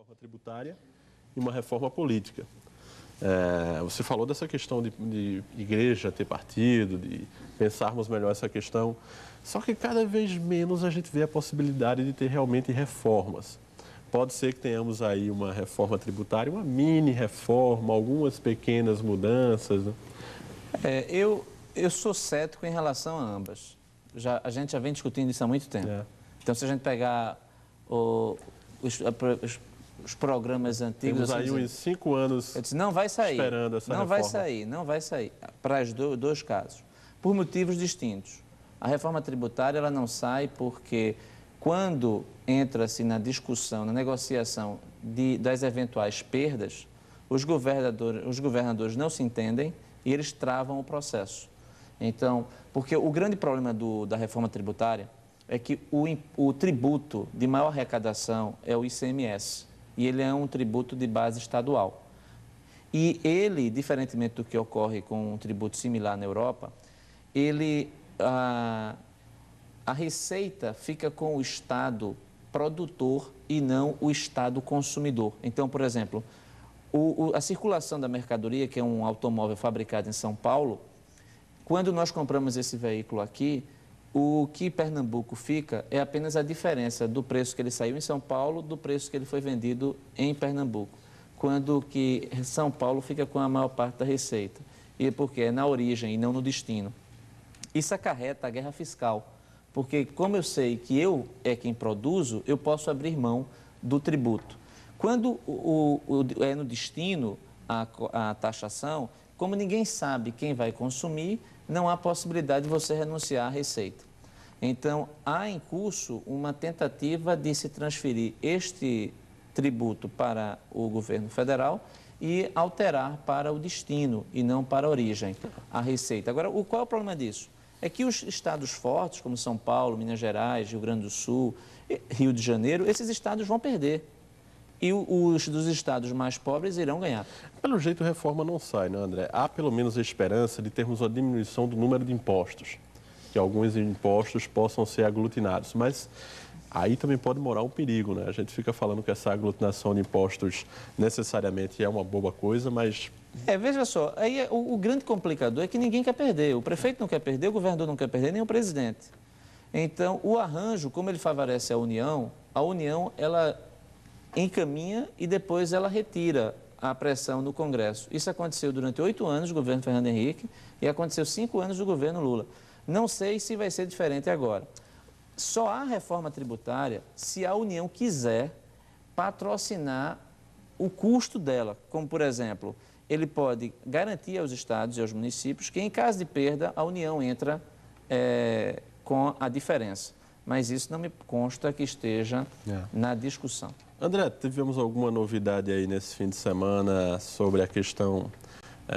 reforma tributária e uma reforma política. Você falou dessa questão de igreja ter partido, de pensarmos melhor essa questão, só que cada vez menos a gente vê a possibilidade de ter realmente reformas. Pode ser que tenhamos aí uma reforma tributária, uma mini reforma, algumas pequenas mudanças, né? Eu sou cético em relação a ambas. A gente já vem discutindo isso há muito tempo. Então, se a gente pegar os programas antigos... Temos aí uns 5 anos não vai sair, esperando essa reforma. Não vai sair, para os dois casos, por motivos distintos. A reforma tributária ela não sai porque quando entra-se na discussão, na negociação das eventuais perdas, os governadores não se entendem e eles travam o processo. Então, porque o grande problema da reforma tributária é que o tributo de maior arrecadação é o ICMS, e ele é um tributo de base estadual. E ele, diferentemente do que ocorre com um tributo similar na Europa, a receita fica com o Estado produtor e não o Estado consumidor. Então, por exemplo, a circulação da mercadoria, que é um automóvel fabricado em São Paulo, quando nós compramos esse veículo aqui, o que Pernambuco fica é apenas a diferença do preço que ele saiu em São Paulo do preço que ele foi vendido em Pernambuco, quando que São Paulo fica com a maior parte da receita, e porque é na origem e não no destino. Isso acarreta a guerra fiscal, porque como eu sei que eu é quem produzo, eu posso abrir mão do tributo. Quando é no destino a taxação, como ninguém sabe quem vai consumir, não há possibilidade de você renunciar à receita. Então, há em curso uma tentativa de se transferir este tributo para o governo federal e alterar para o destino e não para a origem, a receita. Agora, qual é o problema disso? É que os estados fortes, como São Paulo, Minas Gerais, Rio Grande do Sul, Rio de Janeiro, esses estados vão perder. E os dos estados mais pobres irão ganhar. Pelo jeito, a reforma não sai, né, André? Há pelo menos a esperança de termos uma diminuição do número de impostos, que alguns impostos possam ser aglutinados. Mas aí também pode morar um perigo, né? A gente fica falando que essa aglutinação de impostos necessariamente é uma boa coisa, mas... veja só, aí o grande complicador é que ninguém quer perder. O prefeito não quer perder, o governador não quer perder, nem o presidente. Então, o arranjo, como ele favorece a União, ela encaminha e depois ela retira a pressão no Congresso. Isso aconteceu durante 8 anos do governo Fernando Henrique e aconteceu 5 anos do governo Lula. Não sei se vai ser diferente agora. Só há reforma tributária se a União quiser patrocinar o custo dela. Como, por exemplo, ele pode garantir aos estados e aos municípios que, em caso de perda, a União entra com a diferença. Mas isso não me consta que esteja na discussão. André, tivemos alguma novidade aí nesse fim de semana sobre a questão,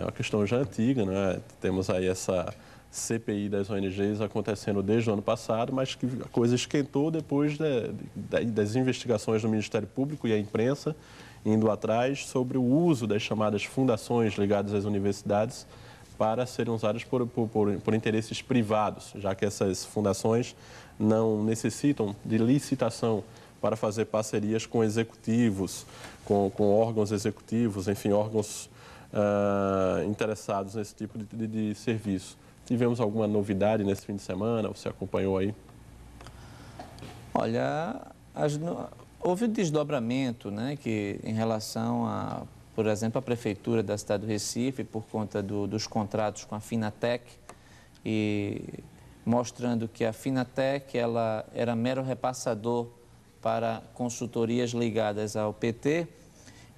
uma questão já antiga, né? Temos aí essa CPI das ONGs acontecendo desde o ano passado, mas que a coisa esquentou depois das investigações do Ministério Público e a imprensa indo atrás sobre o uso das chamadas fundações ligadas às universidades para serem usadas por interesses privados, já que essas fundações não necessitam de licitação para fazer parcerias com executivos, com órgãos executivos, enfim, órgãos interessados nesse tipo de serviço. Tivemos alguma novidade nesse fim de semana? Você acompanhou aí? Olha, houve um desdobramento, né, que em relação a, por exemplo, a Prefeitura da cidade do Recife, por conta dos contratos com a Finatec, e mostrando que a Finatec ela era mero repassador para consultorias ligadas ao PT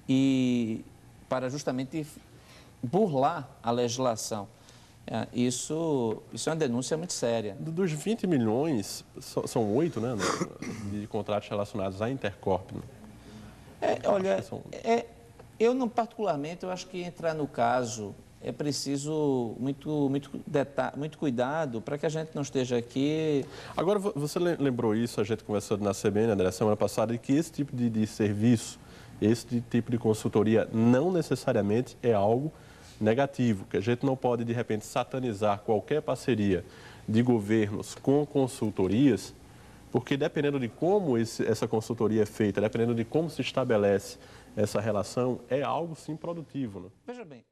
e para justamente burlar a legislação. Isso é uma denúncia muito séria. Dos 20 milhões, são 8, né, de contratos relacionados à Intercorp. Né? Eu não particularmente, eu acho que entrar no caso é preciso muito cuidado para que a gente não esteja aqui... Agora, você lembrou isso, a gente conversou na CBN, André, semana passada, de que esse tipo de serviço, esse tipo de consultoria não necessariamente é algo negativo, que a gente não pode, de repente, satanizar qualquer parceria de governos com consultorias, porque dependendo de como essa consultoria é feita, dependendo de como se estabelece essa relação, é algo sim produtivo, né? Veja bem.